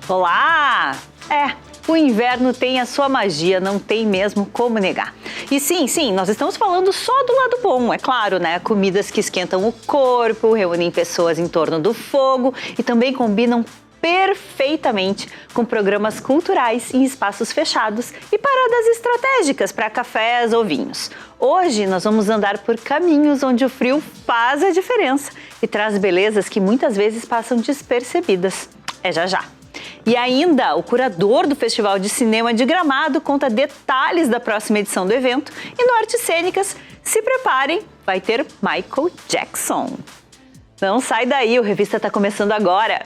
Olá! O inverno tem a sua magia, não tem mesmo como negar. E sim, nós estamos falando só do lado bom, é claro, né? Comidas que esquentam o corpo, reúnem pessoas em torno do fogo e também combinam perfeitamente com programas culturais em espaços fechados e paradas estratégicas para cafés ou vinhos. Hoje nós vamos andar por caminhos onde o frio faz a diferença e traz belezas que muitas vezes passam despercebidas. É já. E ainda, o curador do Festival de Cinema de Gramado conta detalhes da próxima edição do evento. E no Artes Cênicas, se preparem, vai ter Michael Jackson. Não sai daí, o Revista está começando agora.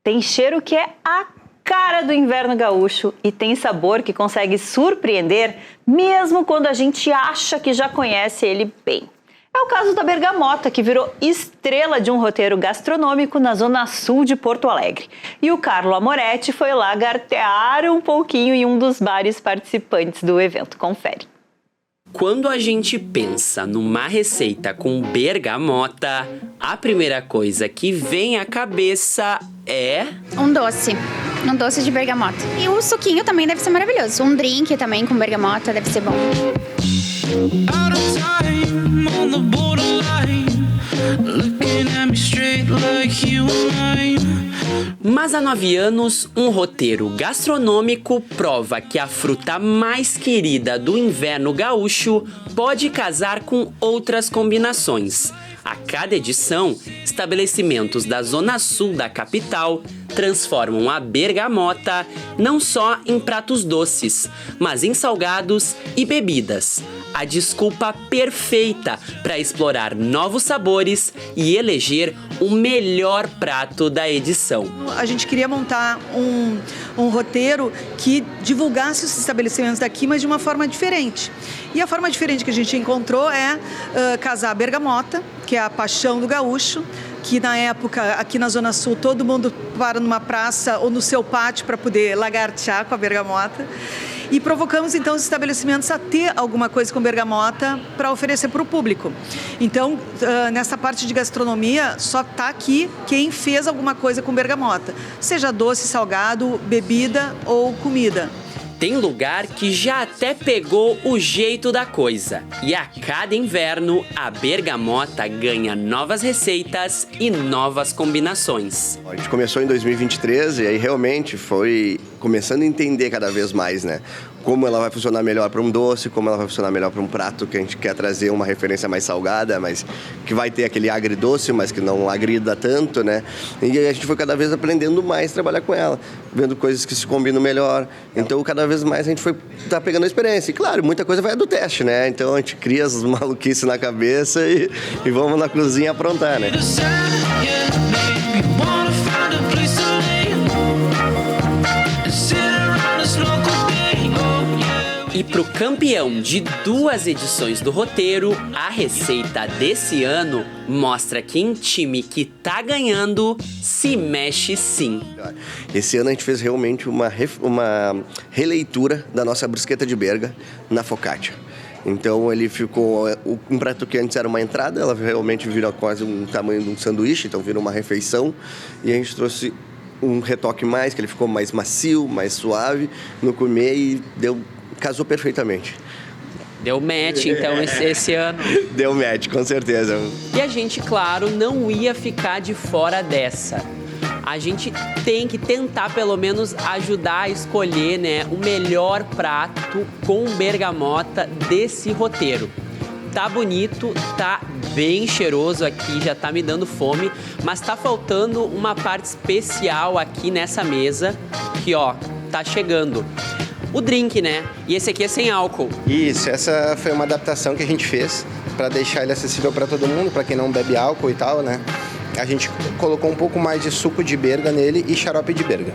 Tem cheiro que é a cara do inverno gaúcho e tem sabor que consegue surpreender mesmo quando a gente acha que já conhece ele bem. É o caso da bergamota, que virou estrela de um roteiro gastronômico na zona sul de Porto Alegre. E o Carlo Amoretti foi lá gartear um pouquinho em um dos bares participantes do evento. Confere. Quando a gente pensa numa receita com bergamota, a primeira coisa que vem à cabeça é... um doce de bergamota. E o suquinho também deve ser maravilhoso. Um drink também com bergamota deve ser bom. Mas há 9 anos, um roteiro gastronômico prova que a fruta mais querida do inverno gaúcho pode casar com outras combinações. A cada edição, estabelecimentos da zona sul da capital transformam a bergamota não só em pratos doces, mas em salgados e bebidas. A desculpa perfeita para explorar novos sabores e eleger o melhor prato da edição. A gente queria montar um roteiro que divulgasse os estabelecimentos daqui, mas de uma forma diferente. E a forma diferente que a gente encontrou é casar a bergamota, que é a paixão do gaúcho, que na época, aqui na Zona Sul, todo mundo para numa praça ou no seu pátio para poder lagartear com a bergamota. E provocamos, então, os estabelecimentos a ter alguma coisa com bergamota para oferecer para o público. Então, nessa parte de gastronomia, só está aqui quem fez alguma coisa com bergamota. Seja doce, salgado, bebida ou comida. Tem lugar que já até pegou o jeito da coisa. E a cada inverno, a bergamota ganha novas receitas e novas combinações. A gente começou em 2023 e aí realmente foi começando a entender cada vez mais, né? Como ela vai funcionar melhor para um doce, como ela vai funcionar melhor para um prato que a gente quer trazer uma referência mais salgada, mas que vai ter aquele agridoce, mas que não agrida tanto, né? E a gente foi cada vez aprendendo mais a trabalhar com ela, vendo coisas que se combinam melhor. Então, cada vez mais a gente tá pegando a experiência. E, claro, muita coisa vai do teste, né? Então, a gente cria as maluquices na cabeça e vamos na cozinha aprontar, né? E pro campeão de 2 edições do roteiro, a receita desse ano mostra que em time que tá ganhando, se mexe sim. Esse ano a gente fez realmente uma releitura da nossa brusqueta de berga na focaccia. Então ele ficou, um prato que antes era uma entrada, ela realmente virou quase um tamanho de um sanduíche, então virou uma refeição. E a gente trouxe um retoque mais, que ele ficou mais macio, mais suave no comer e casou perfeitamente. Deu match, então, esse ano. Deu match, com certeza. E a gente, claro, não ia ficar de fora dessa. A gente tem que tentar, pelo menos, ajudar a escolher, né, o melhor prato com bergamota desse roteiro. Tá bonito, tá bem cheiroso aqui, já tá me dando fome, mas tá faltando uma parte especial aqui nessa mesa, que, ó, tá chegando. O drink, né? E esse aqui é sem álcool. Isso, essa foi uma adaptação que a gente fez para deixar ele acessível para todo mundo, para quem não bebe álcool e tal, né? a gente colocou um pouco mais de suco de berga nele e xarope de berga.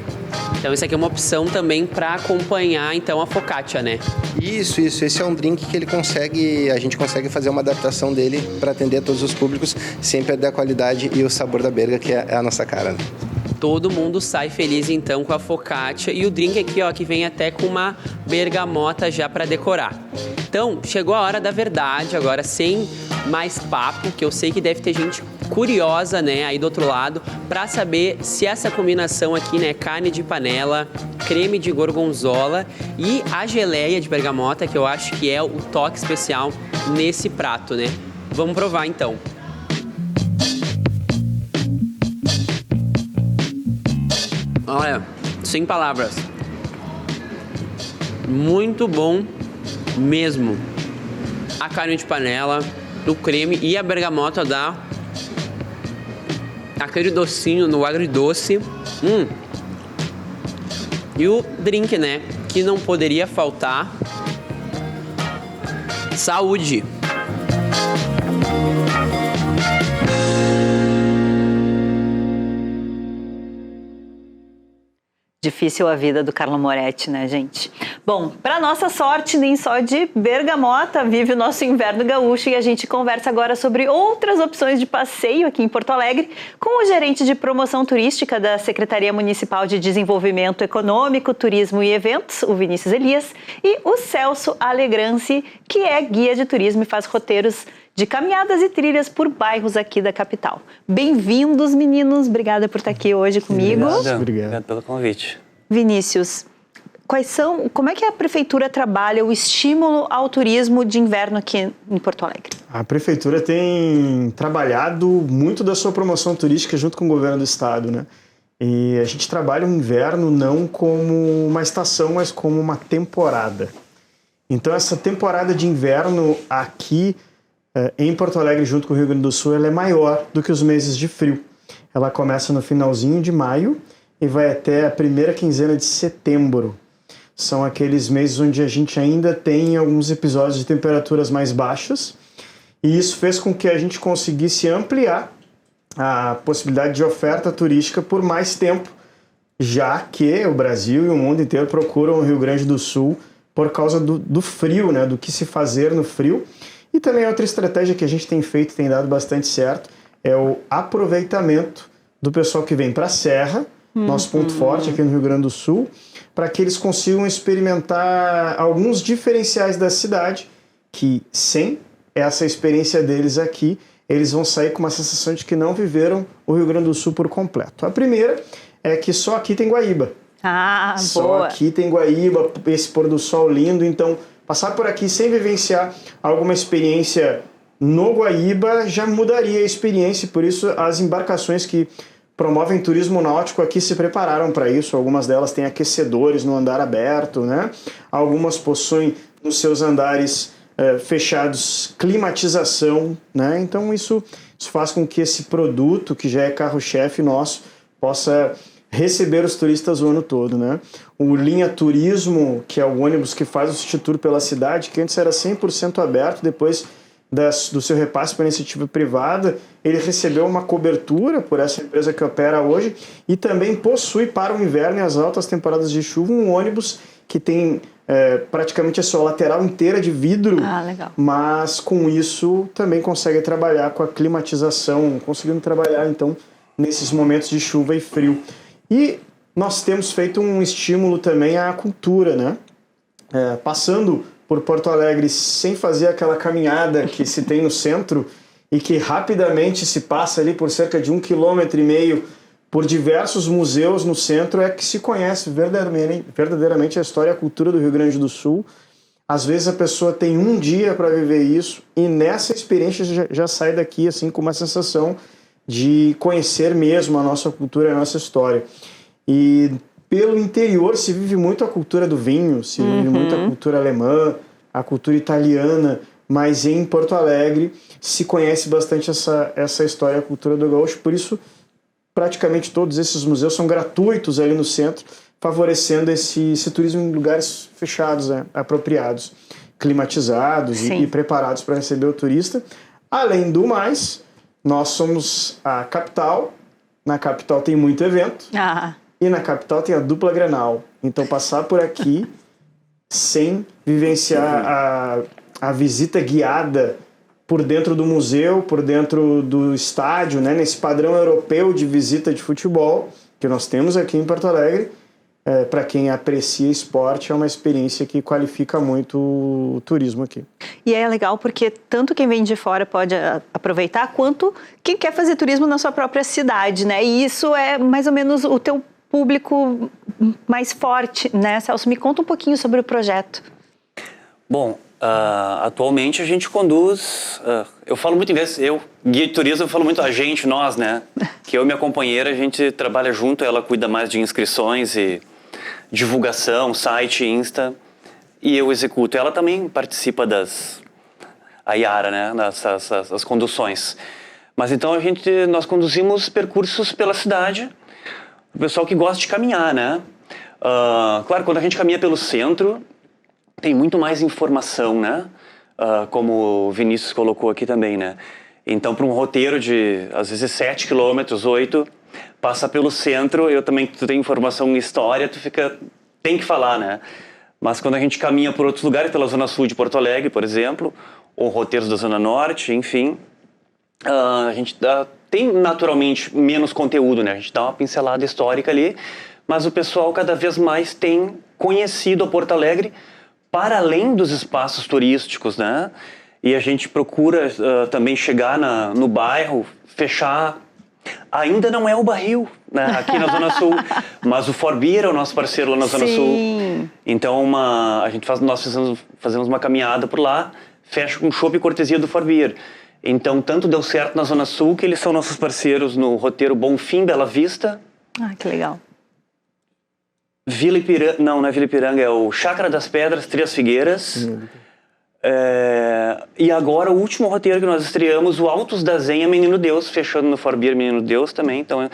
Então isso aqui é uma opção também para acompanhar então a focaccia, né? Isso. Esse é um drink que a gente consegue fazer uma adaptação dele para atender a todos os públicos, sem perder a qualidade e o sabor da berga, que é a nossa cara, né? Todo mundo sai feliz então com a focaccia e o drink aqui, ó, que vem até com uma bergamota já para decorar. Então, chegou a hora da verdade, agora sem mais papo, que eu sei que deve ter gente curiosa, né, aí do outro lado, para saber se essa combinação aqui, né, carne de panela, creme de gorgonzola e a geleia de bergamota, que eu acho que é o toque especial nesse prato, né? Vamos provar então. Olha, sem palavras. Muito bom mesmo. A carne de panela, o creme e a bergamota dá aquele docinho no agridoce. E o drink, né? Que não poderia faltar. Saúde! Difícil a vida do Carlo Moretti, né, gente? Bom, para nossa sorte, nem só de bergamota vive o nosso inverno gaúcho e a gente conversa agora sobre outras opções de passeio aqui em Porto Alegre com o gerente de promoção turística da Secretaria Municipal de Desenvolvimento Econômico, Turismo e Eventos, o Vinícius Elias, e o Celso Alegrance, que é guia de turismo e faz roteiros de caminhadas e trilhas por bairros aqui da capital. Bem-vindos, meninos. Obrigada por estar aqui hoje comigo. Obrigado pelo convite. Vinícius, como é que a Prefeitura trabalha o estímulo ao turismo de inverno aqui em Porto Alegre? A Prefeitura tem trabalhado muito da sua promoção turística junto com o governo do estado, né? E a gente trabalha o inverno não como uma estação, mas como uma temporada. Então essa temporada de inverno aqui em Porto Alegre, junto com o Rio Grande do Sul, ela é maior do que os meses de frio. Ela começa no finalzinho de maio e vai até a primeira quinzena de setembro. São aqueles meses onde a gente ainda tem alguns episódios de temperaturas mais baixas, e isso fez com que a gente conseguisse ampliar a possibilidade de oferta turística por mais tempo, já que o Brasil e o mundo inteiro procuram o Rio Grande do Sul por causa do frio, né, do que se fazer no frio. E também outra estratégia que a gente tem feito, tem dado bastante certo, é o aproveitamento do pessoal que vem para a Serra, nosso ponto forte aqui no Rio Grande do Sul, para que eles consigam experimentar alguns diferenciais da cidade, que sem essa experiência deles aqui, eles vão sair com uma sensação de que não viveram o Rio Grande do Sul por completo. A primeira é que só aqui tem Guaíba. Ah, só boa. aqui tem Guaíba, esse pôr do sol lindo, então passar por aqui sem vivenciar alguma experiência no Guaíba já mudaria a experiência, e por isso as embarcações que promovem turismo náutico aqui se prepararam para isso. Algumas delas têm aquecedores no andar aberto, né? Algumas possuem nos seus andares fechados climatização, né? Então isso faz com que esse produto, que já é carro-chefe nosso, possa receber os turistas o ano todo, né? O Linha Turismo, que é o ônibus que faz o City Tour pela cidade, que antes era 100% aberto, depois do seu repasse para iniciativa privada, ele recebeu uma cobertura por essa empresa que opera hoje e também possui para o inverno e as altas temporadas de chuva um ônibus que tem praticamente a sua lateral inteira de vidro, legal. Mas com isso também consegue trabalhar com a climatização, conseguindo trabalhar então nesses momentos de chuva e frio. E nós temos feito um estímulo também à cultura, né? Passando por Porto Alegre sem fazer aquela caminhada que se tem no centro e que rapidamente se passa ali por cerca de 1,5 km por diversos museus no centro, é que se conhece verdadeiramente a história e a cultura do Rio Grande do Sul. Às vezes a pessoa tem um dia para viver isso e nessa experiência já sai daqui assim com uma sensação de conhecer mesmo a nossa cultura e a nossa história. E pelo interior se vive muito a cultura do vinho, se vive muito a cultura alemã, a cultura italiana, mas em Porto Alegre se conhece bastante essa história, a cultura do gaúcho, por isso praticamente todos esses museus são gratuitos ali no centro, favorecendo esse turismo em lugares fechados, né, apropriados, climatizados e preparados para receber o turista. Além do mais, nós somos a capital, na capital tem muito evento, e na capital tem a dupla Grenal. Então passar por aqui sem vivenciar a visita guiada por dentro do museu, por dentro do estádio, né, nesse padrão europeu de visita de futebol que nós temos aqui em Porto Alegre, para quem aprecia esporte, é uma experiência que qualifica muito o turismo aqui. E é legal porque tanto quem vem de fora pode aproveitar, quanto quem quer fazer turismo na sua própria cidade, né? E isso é mais ou menos o teu público mais forte, né, Celso? Me conta um pouquinho sobre o projeto. Bom, atualmente a gente conduz, eu falo muito em vez, guia de turismo, eu falo muito a gente, nós, né? Que eu e minha companheira, a gente trabalha junto, ela cuida mais de inscrições e divulgação, site, Insta, e eu executo. Ela também participa a Yara, né? Das conduções. Mas então nós conduzimos percursos pela cidade, o pessoal que gosta de caminhar, né? Claro, quando a gente caminha pelo centro, tem muito mais informação, né? Como o Vinícius colocou aqui também, né? Então, para um roteiro de, às vezes, 7 quilômetros, 8, passa pelo centro, tu tem informação em história, tem que falar, né? Mas quando a gente caminha por outros lugares, pela Zona Sul de Porto Alegre, por exemplo, ou roteiros da Zona Norte, enfim, a gente tem naturalmente menos conteúdo, né? A gente dá uma pincelada histórica ali, mas o pessoal cada vez mais tem conhecido a Porto Alegre para além dos espaços turísticos, né? E a gente procura também chegar no bairro, fechar. Ainda não é o Barril, né? Aqui na Zona Sul, mas o Forbeer é o nosso parceiro lá na Zona Sul. Então nós fazemos uma caminhada por lá, fecha com chopp e cortesia do Forbeer. Então tanto deu certo na Zona Sul que eles são nossos parceiros no roteiro Bonfim, Bela Vista. Que legal. Vila Ipiranga, não é Vila Ipiranga, é o Chácara das Pedras, Três Figueiras. E agora o último roteiro que nós estreamos, o Altos da Zenha, Menino Deus, fechando no Forbeer Menino Deus também. Então,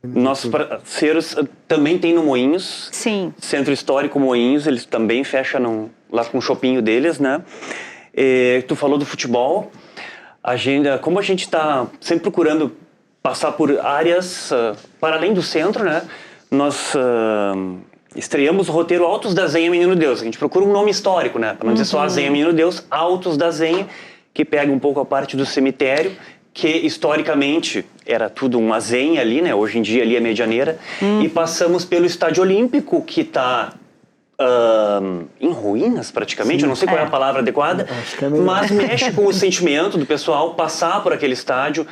nossos parceiros também tem no Moinhos. Sim. Centro Histórico Moinhos, eles também fecham lá com o shoppinho deles, né? Tu falou do futebol. Como a gente está sempre procurando passar por áreas para além do centro, né? Nós estreamos o roteiro Altos da Zenha, Menino Deus. A gente procura um nome histórico, né? Para não dizer só a Zenha, Menino Deus, Altos da Zenha, que pega um pouco a parte do cemitério, que historicamente era tudo uma zenha ali, né? Hoje em dia ali é Medianeira. E passamos pelo Estádio Olímpico, que está em ruínas praticamente. Eu não sei qual é a palavra adequada, mas mexe com o sentimento do pessoal passar por aquele estádio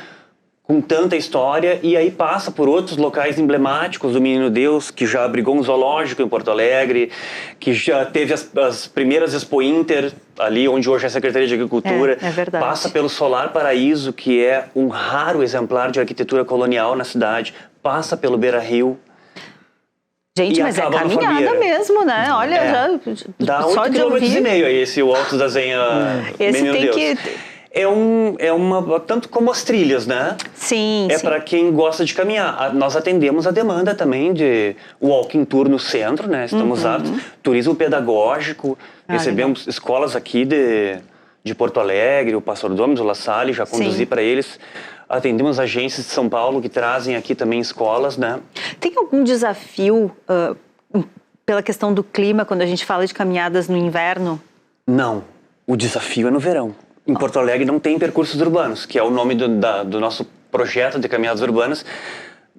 com tanta história, e aí passa por outros locais emblemáticos do Menino Deus, que já abrigou um zoológico em Porto Alegre, que já teve as primeiras Expo Inter, ali onde hoje é a Secretaria de Agricultura. É verdade. Passa pelo Solar Paraíso, que é um raro exemplar de arquitetura colonial na cidade. Passa pelo Beira Rio. Gente, mas é caminhada mesmo, né? Olha, dá só 8,5 de ouvir. aí esse o Altos da Zenha, Esse Menino tem Deus. que... É uma tanto como as trilhas, né? Sim, É para quem gosta de caminhar. Nós atendemos a demanda também de walking tour no centro, né? Estamos aptos. Turismo pedagógico. Recebemos escolas aqui de Porto Alegre, o Pastor Gomes, o La Salle, já conduzi para eles. Atendemos agências de São Paulo que trazem aqui também escolas, né? Tem algum desafio pela questão do clima quando a gente fala de caminhadas no inverno? Não. O desafio é no verão. Em Porto Alegre não tem percursos urbanos, que é o nome do nosso projeto de caminhadas urbanas.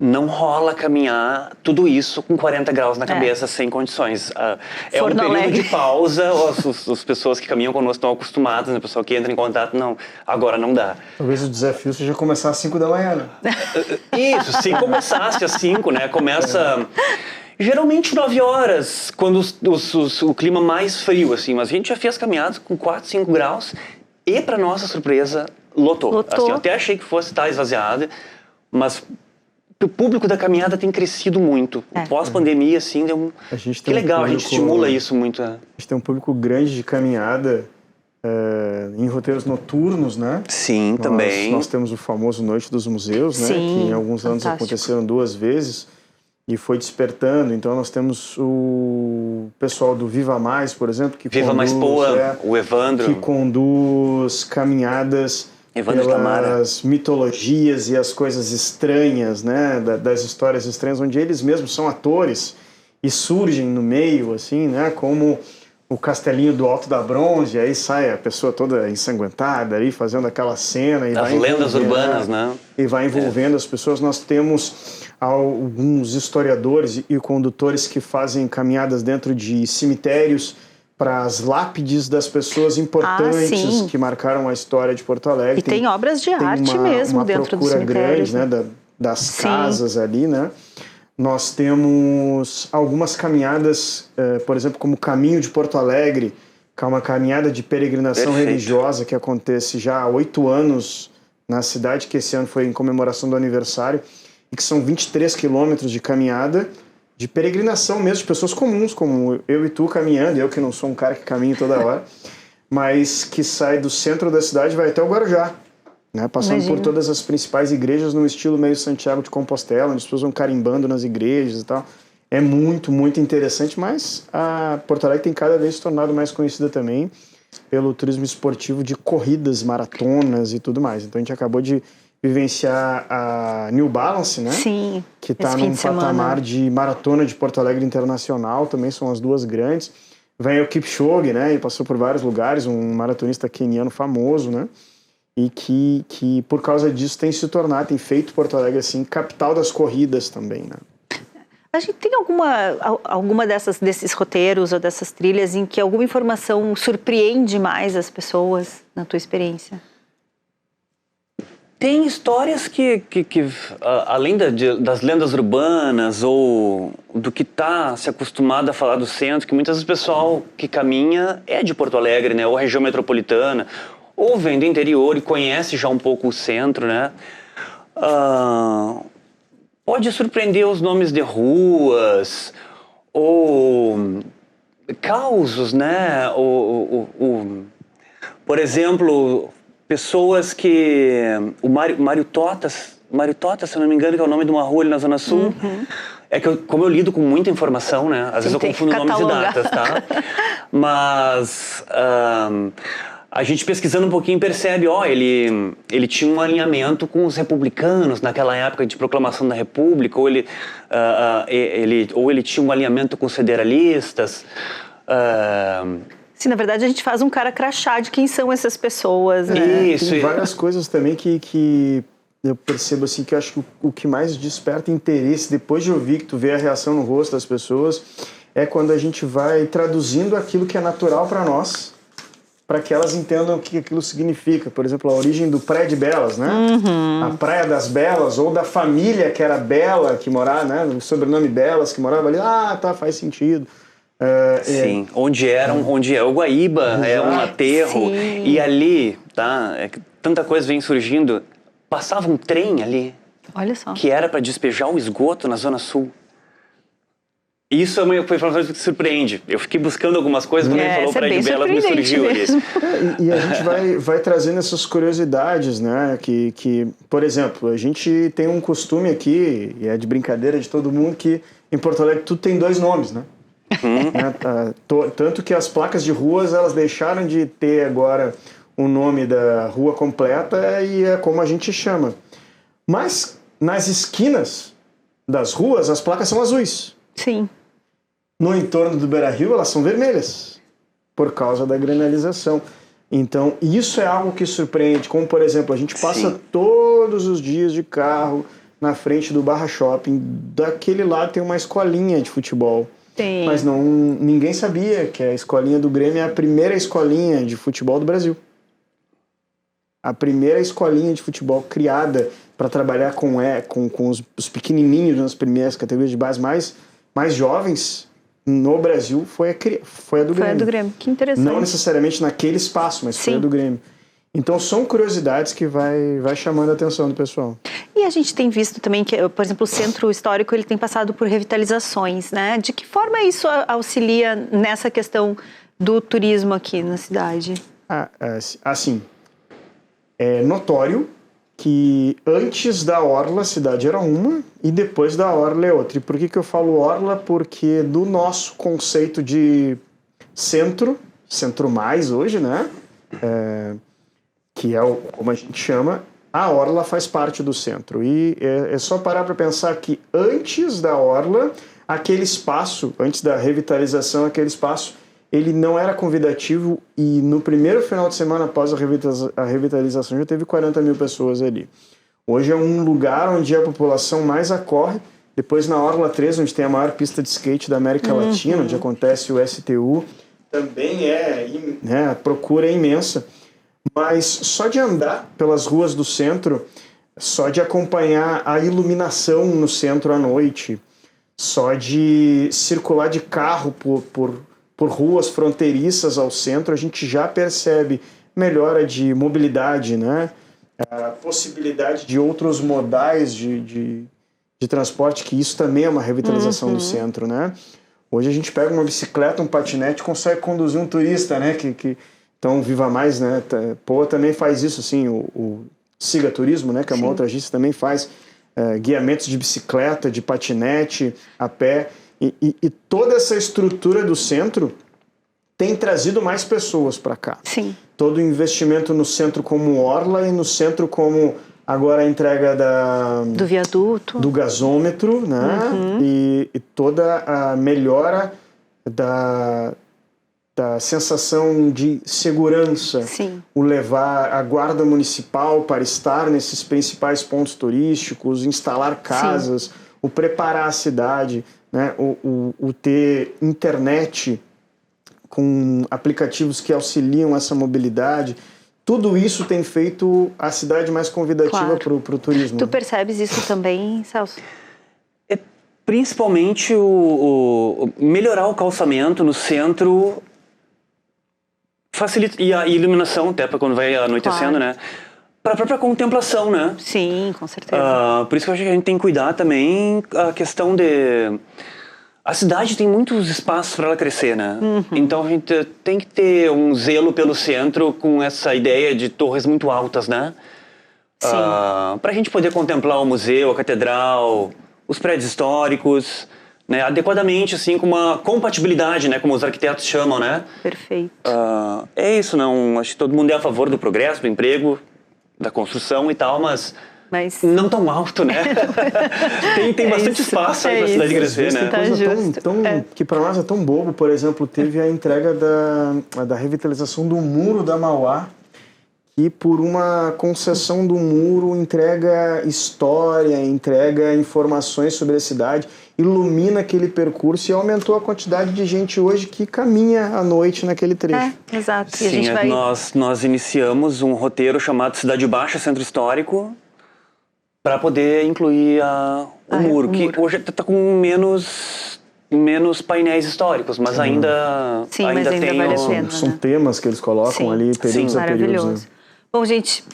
Não rola caminhar tudo isso com 40 graus na cabeça, sem condições. É um período de pausa, as pessoas que caminham conosco estão acostumadas, né? O pessoal que entra em contato, não, agora não dá. Talvez o desafio seja começar às 5 da manhã, né? Isso, se começasse às 5, né? Começa... Geralmente 9 horas, quando o clima mais frio, assim. Mas a gente já fez caminhadas com 4, 5 graus... E, para nossa surpresa, lotou. Assim, eu até achei que fosse estar esvaziada, mas o público da caminhada tem crescido muito. Pós-pandemia, assim, deu que legal, a gente estimula isso muito. A gente tem um público grande de caminhada em roteiros noturnos, né? Sim, também. Nós temos o famoso Noite dos Museus, né? Que em alguns anos aconteceram 2 vezes. E foi despertando. Então nós temos o pessoal do Viva Mais, por exemplo, que Viva conduz, Mais Poa, o Evandro, que conduz caminhadas Evandro Tamara. Pelas mitologias e as coisas estranhas, né, das histórias estranhas, onde eles mesmos são atores e surgem no meio, assim, né, como o Castelinho do Alto da Bronze, aí sai a pessoa toda ensanguentada ali, fazendo aquela cena. E As lendas urbanas, né? E vai envolvendo as pessoas. Nós temos alguns historiadores e condutores que fazem caminhadas dentro de cemitérios para as lápides das pessoas importantes que marcaram a história de Porto Alegre. E tem obras de arte mesmo dentro dos cemitérios. Uma procura grande, né, das casas ali, né? Nós temos algumas caminhadas, por exemplo, como o Caminho de Porto Alegre, que é uma caminhada de peregrinação religiosa que acontece já há 8 anos na cidade, que esse ano foi em comemoração do aniversário, e que são 23 quilômetros de caminhada, de peregrinação mesmo, de pessoas comuns, como eu e tu caminhando, eu que não sou um cara que caminha toda hora, mas que sai do centro da cidade e vai até o Guarujá, né, passando por todas as principais igrejas no estilo meio Santiago de Compostela, onde as pessoas vão carimbando nas igrejas e tal. É muito, muito interessante, mas a Porto Alegre tem cada vez se tornado mais conhecida também pelo turismo esportivo de corridas, maratonas e tudo mais. Então a gente acabou de vivenciar a New Balance, né? Sim, que está num patamar de maratona de Porto Alegre Internacional, também são as duas grandes. Vem o Kipchoge, né? E passou por vários lugares, um maratonista queniano famoso, né? E que por causa disso tem se tornado, tem feito Porto Alegre assim, capital das corridas também, né? A gente tem alguma desses roteiros ou dessas trilhas em que alguma informação surpreende mais as pessoas, na tua experiência? Tem histórias que além das lendas urbanas ou do que está se acostumado a falar do centro, que muitas vezes o pessoal que caminha é de Porto Alegre, né, ou região metropolitana, ou vem do interior e conhece já um pouco o centro, né? Pode surpreender os nomes de ruas, ou causos, né? Por exemplo, pessoas que... O Mário Tota, se eu não me engano, que é o nome de uma rua ali na Zona Sul. É que como eu lido com muita informação, né? Às vezes eu confundo nomes e datas, tá? Mas... a gente pesquisando um pouquinho percebe, ele tinha um alinhamento com os republicanos naquela época de proclamação da República, ou ele tinha um alinhamento com os federalistas. Sim, na verdade a gente faz um cara crachá de quem são essas pessoas, né? Isso. Tem várias coisas também que eu percebo assim, que eu acho que o que mais desperta interesse, depois de ouvir, que tu vê a reação no rosto das pessoas, é quando a gente vai traduzindo aquilo que é natural para nós, para que elas entendam o que aquilo significa. Por exemplo, a origem do Praia de Belas, né? A Praia das Belas, ou da família que era Bela, que morava, né? O sobrenome Belas, que morava ali. faz sentido. Sim, onde é o Guaíba, é um aterro. Sim. E ali, tá? Tanta coisa vem surgindo. Passava um trem ali. Olha só. Que era para despejar o esgoto na Zona Sul. Isso foi uma informação que surpreende. Eu fiquei buscando algumas coisas, quando ele falou Praia de Belas, me surgiu ali. E a gente vai trazendo essas curiosidades, né? Que, por exemplo, a gente tem um costume aqui, e é de brincadeira de todo mundo, que em Porto Alegre tudo tem 2 nomes, né? Tanto que as placas de ruas, elas deixaram de ter agora o nome da rua completa e é como a gente chama. Mas nas esquinas das ruas, as placas são azuis. Sim. No entorno do Beira-Rio, elas são vermelhas, por causa da granalização. Então, isso é algo que surpreende. Como, por exemplo, a gente passa todos os dias de carro na frente do Barra Shopping. Daquele lado tem uma escolinha de futebol. Tem. Mas ninguém sabia que a escolinha do Grêmio é a primeira escolinha de futebol do Brasil. A primeira escolinha de futebol criada para trabalhar com os pequenininhos nas primeiras categorias de base mais jovens no Brasil foi a do Grêmio. Foi a do Grêmio, que interessante. Não necessariamente naquele espaço, mas foi a do Grêmio. Então são curiosidades que vai chamando a atenção do pessoal. E a gente tem visto também que, por exemplo, o Centro Histórico ele tem passado por revitalizações, né? De que forma isso auxilia nessa questão do turismo aqui na cidade? Assim, é notório que antes da Orla a cidade era uma e depois da Orla é outra. E por que eu falo Orla? Porque do nosso conceito de centro mais hoje, né? que é como a gente chama, a orla faz parte do centro. E é só parar para pensar que antes da orla, aquele espaço, antes da revitalização, aquele espaço, ele não era convidativo e no primeiro final de semana após a revitalização já teve 40 mil pessoas ali. Hoje é um lugar onde a população mais acorre. Depois na Orla 3, onde tem a maior pista de skate da América Latina, onde acontece o STU, também a procura é imensa. Mas só de andar pelas ruas do centro, só de acompanhar a iluminação no centro à noite, só de circular de carro por ruas fronteiriças ao centro, a gente já percebe melhora de mobilidade, né? A possibilidade de outros modais de transporte, que isso também é uma revitalização do centro, né? Hoje a gente pega uma bicicleta, um patinete, consegue conduzir um turista, né? Então, Viva Mais, né? Poa também faz isso, assim, o Siga Turismo, né? Que é uma outra agência, também faz guiamentos de bicicleta, de patinete, a pé. E toda essa estrutura do centro tem trazido mais pessoas para cá. Sim. Todo o investimento no centro como orla e no centro como agora a entrega do viaduto, do gasômetro, né? E toda a melhora da sensação de segurança. Sim. O levar a guarda municipal para estar nesses principais pontos turísticos, instalar casas, sim, o preparar a cidade, né? O ter internet com aplicativos que auxiliam essa mobilidade. Tudo isso tem feito a cidade mais convidativa para o turismo. Tu percebes isso também, Celso? Principalmente melhorar o calçamento no centro facilita, e a iluminação, até para quando vai anoitecendo, né? Para a própria contemplação, né? Sim, com certeza. Por isso que eu acho que a gente tem que cuidar também a questão de... A cidade tem muitos espaços para ela crescer, né? Então a gente tem que ter um zelo pelo centro com essa ideia de torres muito altas, né? Sim. Para a gente poder contemplar o museu, a catedral, os prédios históricos, né? Adequadamente, assim, com uma compatibilidade, né? Como os arquitetos chamam, né? Perfeito. É isso, não? Acho que todo mundo é a favor do progresso, do emprego, da construção e tal, mas não tão alto, né? tem bastante espaço aí para a cidade crescer, né? Tá justo. Que para nós é tão bobo, por exemplo, teve a entrega da revitalização do Muro da Mauá, que por uma concessão do muro entrega história, entrega informações sobre a cidade, ilumina aquele percurso e aumentou a quantidade de gente hoje que caminha à noite naquele trecho. Exato. Sim, e a gente nós iniciamos um roteiro chamado Cidade Baixa, Centro Histórico, para poder incluir o muro, que hoje está com menos painéis históricos, mas ainda tem... Vale a pena, são temas que eles colocam ali, períodos anteriores. Maravilhoso. Bom, gente,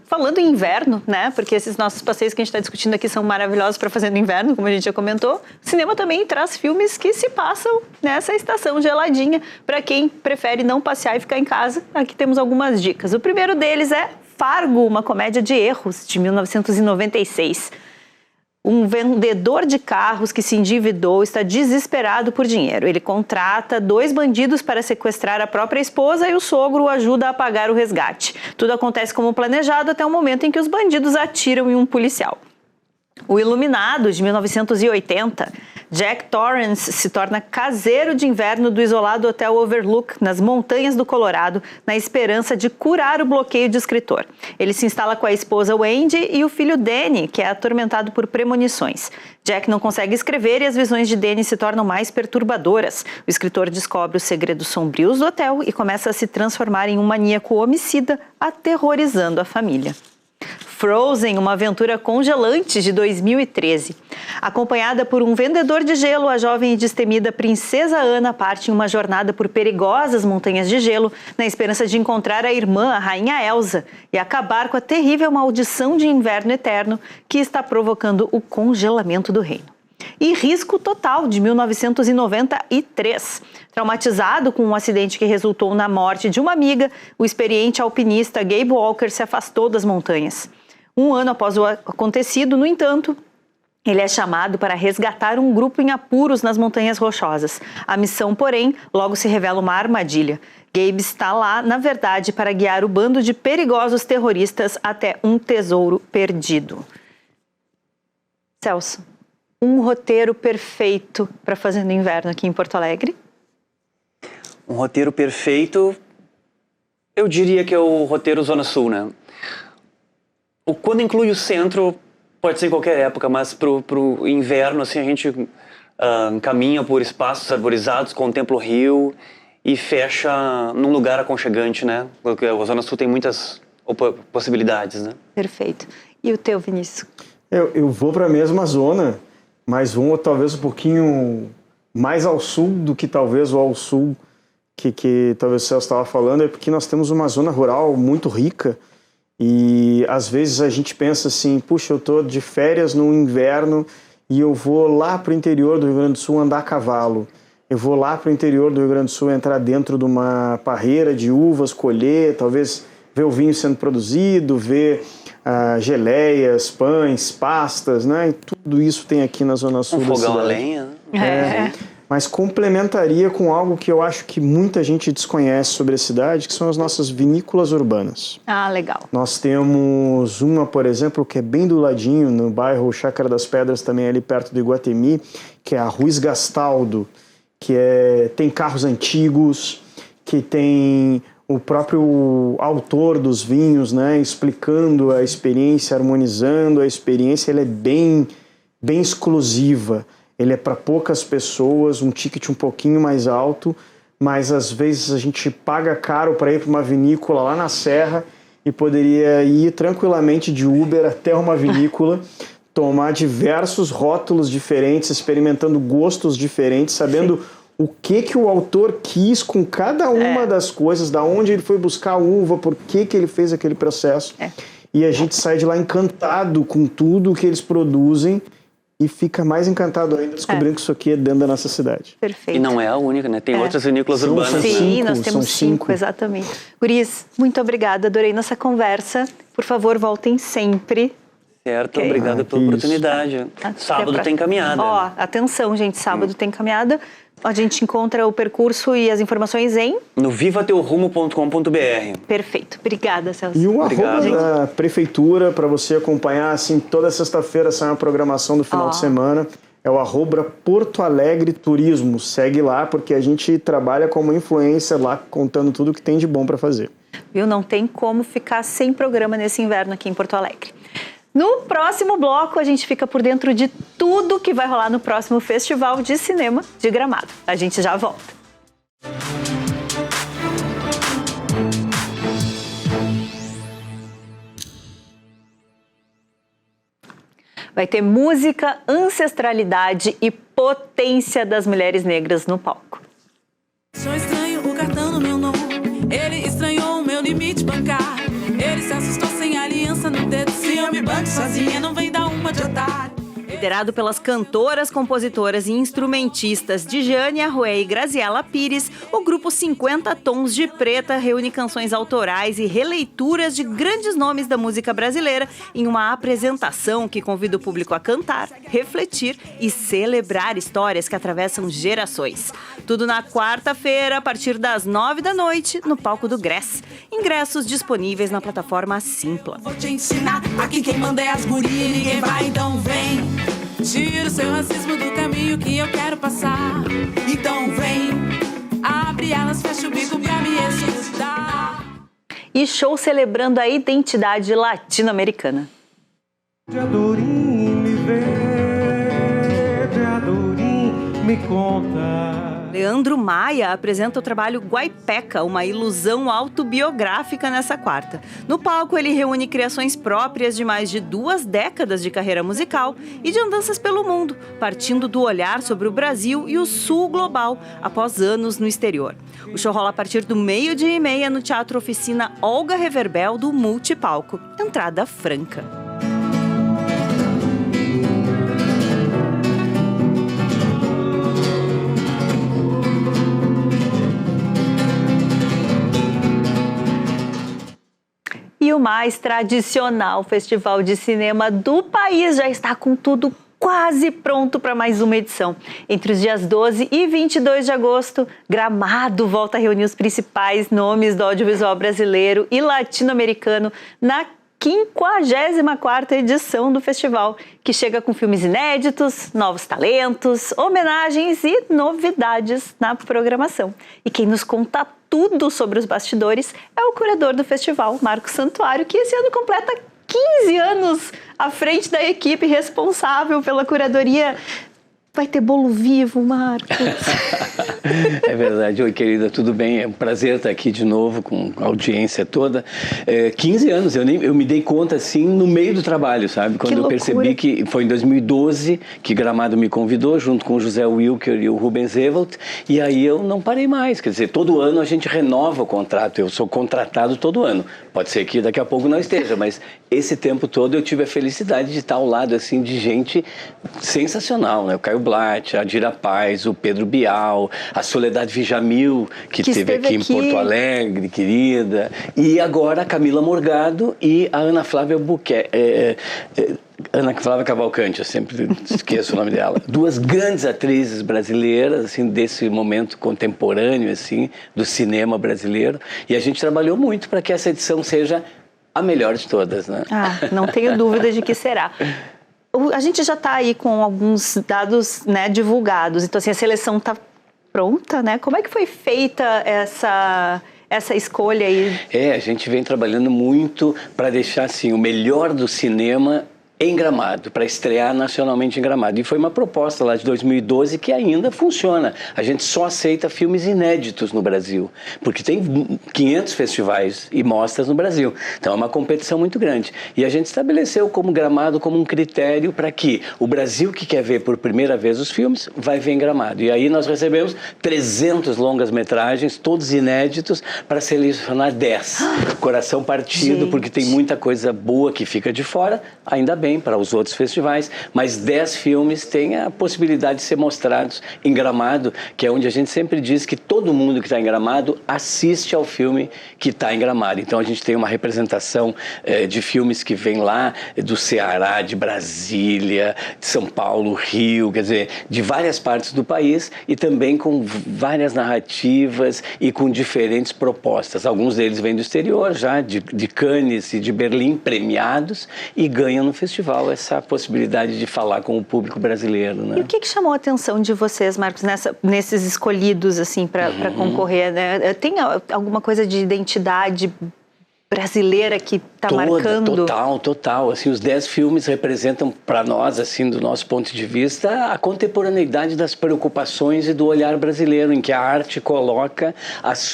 falando em inverno, né, porque esses nossos passeios que a gente está discutindo aqui são maravilhosos para fazer no inverno, como a gente já comentou, o cinema também traz filmes que se passam nessa estação geladinha, para quem prefere não passear e ficar em casa. Aqui temos algumas dicas. O primeiro deles é Fargo, uma comédia de erros, de 1996. Um vendedor de carros que se endividou está desesperado por dinheiro. Ele contrata 2 bandidos para sequestrar a própria esposa e o sogro o ajuda a pagar o resgate. Tudo acontece como planejado até o momento em que os bandidos atiram em um policial. O Iluminado, de 1980, Jack Torrance se torna caseiro de inverno do isolado Hotel Overlook, nas montanhas do Colorado, na esperança de curar o bloqueio de escritor. Ele se instala com a esposa Wendy e o filho Danny, que é atormentado por premonições. Jack não consegue escrever e as visões de Danny se tornam mais perturbadoras. O escritor descobre os segredos sombrios do hotel e começa a se transformar em um maníaco homicida, aterrorizando a família. Frozen, uma aventura congelante de 2013. Acompanhada por um vendedor de gelo, a jovem e destemida princesa Anna parte em uma jornada por perigosas montanhas de gelo, na esperança de encontrar a irmã, a rainha Elsa, e acabar com a terrível maldição de inverno eterno que está provocando o congelamento do reino. E Risco Total, de 1993. Traumatizado com um acidente que resultou na morte de uma amiga, o experiente alpinista Gabe Walker se afastou das montanhas. Um ano após o acontecido, no entanto, Ele é chamado para resgatar um grupo em apuros nas Montanhas Rochosas. A missão, porém, logo se revela uma armadilha. Gabe está lá, na verdade, para guiar o bando de perigosos terroristas até um tesouro perdido. Celso, um roteiro perfeito para fazer no inverno aqui em Porto Alegre? Um roteiro perfeito, eu diria que é o roteiro Zona Sul, né? Quando inclui o centro, pode ser em qualquer época, mas pro inverno, assim, a gente caminha por espaços arborizados, contempla o rio e fecha num lugar aconchegante, né? Porque a Zona Sul tem muitas possibilidades, né? Perfeito. E o teu, Vinícius? Eu vou para a mesma zona, mas vou talvez um pouquinho mais ao sul do que talvez o ao sul que talvez o Celso estava falando, é porque nós temos uma zona rural muito rica e às vezes a gente pensa assim, puxa, eu estou de férias no inverno e eu vou lá para o interior do Rio Grande do Sul andar a cavalo. Eu vou lá para o interior do Rio Grande do Sul entrar dentro de uma parreira de uvas, colher, talvez ver o vinho sendo produzido, ver geleias, pães, pastas, né? E tudo isso tem aqui na Zona Sul da cidade. Fogão a lenha. Mas complementaria com algo que eu acho que muita gente desconhece sobre a cidade, que são as nossas vinícolas urbanas. Ah, legal. Nós temos uma, por exemplo, que é bem do ladinho, no bairro Chácara das Pedras, também ali perto do Iguatemi, que é a Ruiz Gastaldo, que tem carros antigos, que tem o próprio autor dos vinhos, né, explicando a experiência, harmonizando a experiência. Ele é bem exclusiva. Ele é para poucas pessoas, um ticket um pouquinho mais alto, mas às vezes a gente paga caro para ir para uma vinícola lá na Serra e poderia ir tranquilamente de Uber até uma vinícola, tomar diversos rótulos diferentes, experimentando gostos diferentes, sabendo o que o autor quis com cada uma das coisas, da onde ele foi buscar a uva, por que ele fez aquele processo. E a gente sai de lá encantado com tudo que eles produzem e fica mais encantado ainda descobrindo que isso aqui é dentro da nossa cidade. Perfeito. E não é a única, né? Tem outras vinícolas urbanas. Sim, nós temos 5, exatamente. Guris, muito obrigada, adorei nossa conversa. Por favor, voltem sempre. Certo, obrigado pela oportunidade. Sábado tem caminhada. Ó, atenção, gente, sábado tem caminhada. A gente encontra o percurso e as informações no vivateurumo.com.br. Perfeito. Obrigada, Celso. E o arroba da prefeitura, para você acompanhar, assim, toda sexta-feira sai uma programação do final de semana. É o @Porto Alegre Turismo. Segue lá, porque a gente trabalha como influencer lá, contando tudo que tem de bom para fazer. Viu? Não tem como ficar sem programa nesse inverno aqui em Porto Alegre. No próximo bloco, a gente fica por dentro de tudo que vai rolar no próximo Festival de Cinema de Gramado. A gente já volta. Vai ter música, ancestralidade e potência das mulheres negras no palco. Sou estranho o cartão no meu nome. Ele estranhou o meu limite bancário. Ele se assustou sem aliança no dedo. Se eu me banco sozinha, não vem dar uma de otário. Liderado pelas cantoras, compositoras e instrumentistas Dijane Arrué e Graziela Pires, o grupo 50 Tons de Preta reúne canções autorais e releituras de grandes nomes da música brasileira em uma apresentação que convida o público a cantar, refletir e celebrar histórias que atravessam gerações. Tudo na quarta-feira, a partir das 9 da noite, no palco do Gress. Ingressos disponíveis na plataforma Simpla. Vou te ensinar, aqui quem manda é as gurias, ninguém vai, então vem. Tira o seu racismo do caminho que eu quero passar. Então vem, abre elas, fecha o bico pra me escutar. E show celebrando a identidade latino-americana. Teadorim me vê, Teadorim me conta. Leandro Maia apresenta o trabalho Guaipeca, uma ilusão autobiográfica nessa quarta. No palco, ele reúne criações próprias de mais de 2 décadas de carreira musical e de andanças pelo mundo, partindo do olhar sobre o Brasil e o sul global, após anos no exterior. O show rola a partir do 12:30 no Teatro Oficina Olga Reverbel do Multipalco. Entrada franca. E o mais tradicional festival de cinema do país já está com tudo quase pronto para mais uma edição. Entre os dias 12 e 22 de agosto, Gramado volta a reunir os principais nomes do audiovisual brasileiro e latino-americano na 54ª edição do festival, que chega com filmes inéditos, novos talentos, homenagens e novidades na programação. E quem nos conta tudo sobre os bastidores é o curador do festival, Marcos Santuário, que esse ano completa 15 anos à frente da equipe responsável pela curadoria. Vai ter bolo vivo, Marcos. É verdade. Oi, querida, tudo bem? É um prazer estar aqui de novo com a audiência toda. 15 anos, eu me dei conta assim no meio do trabalho, sabe? Quando eu percebi que foi em 2012 que Gramado me convidou, junto com o José Wilker e o Rubens Evolt, e aí eu não parei mais. Quer dizer, todo ano a gente renova o contrato, eu sou contratado todo ano. Pode ser que daqui a pouco não esteja, mas esse tempo todo eu tive a felicidade de estar ao lado assim, de gente sensacional, né? O Caio Blatt, a Dira Paz, o Pedro Bial, a Soledade Vijamil, que esteve aqui em Porto Alegre, querida, e agora a Camila Morgado e a Ana Flávia Ana Flávia Cavalcante, eu sempre esqueço o nome dela. Duas grandes atrizes brasileiras, assim, desse momento contemporâneo, assim, do cinema brasileiro. E a gente trabalhou muito para que essa edição seja a melhor de todas, né? Não tenho dúvida de que será. A gente já está aí com alguns dados, né, divulgados. Então, assim, a seleção está pronta, né? Como é que foi feita essa escolha aí? A gente vem trabalhando muito para deixar, assim, o melhor do cinema em Gramado, para estrear nacionalmente em Gramado. E foi uma proposta lá de 2012 que ainda funciona. A gente só aceita filmes inéditos no Brasil, porque tem 500 festivais e mostras no Brasil. Então é uma competição muito grande. E a gente estabeleceu como Gramado como um critério para que o Brasil que quer ver por primeira vez os filmes, vai ver em Gramado. E aí nós recebemos 300 longas-metragens, todos inéditos, para selecionar 10. Coração partido, porque tem muita coisa boa que fica de fora, ainda bem, para os outros festivais, mas 10 filmes têm a possibilidade de ser mostrados em Gramado, que é onde a gente sempre diz que todo mundo que está em Gramado assiste ao filme que está em Gramado. Então a gente tem uma representação de filmes que vêm lá do Ceará, de Brasília, de São Paulo, Rio, quer dizer, de várias partes do país e também com várias narrativas e com diferentes propostas. Alguns deles vêm do exterior já, de Cannes e de Berlim, premiados, e ganham no festival essa possibilidade de falar com o público brasileiro, né? E o que chamou a atenção de vocês, Marcos, nesses escolhidos assim para concorrer, né? Tem alguma coisa de identidade brasileira que está marcando? Total. Assim, os 10 filmes representam para nós, assim, do nosso ponto de vista, a contemporaneidade das preocupações e do olhar brasileiro, em que a arte coloca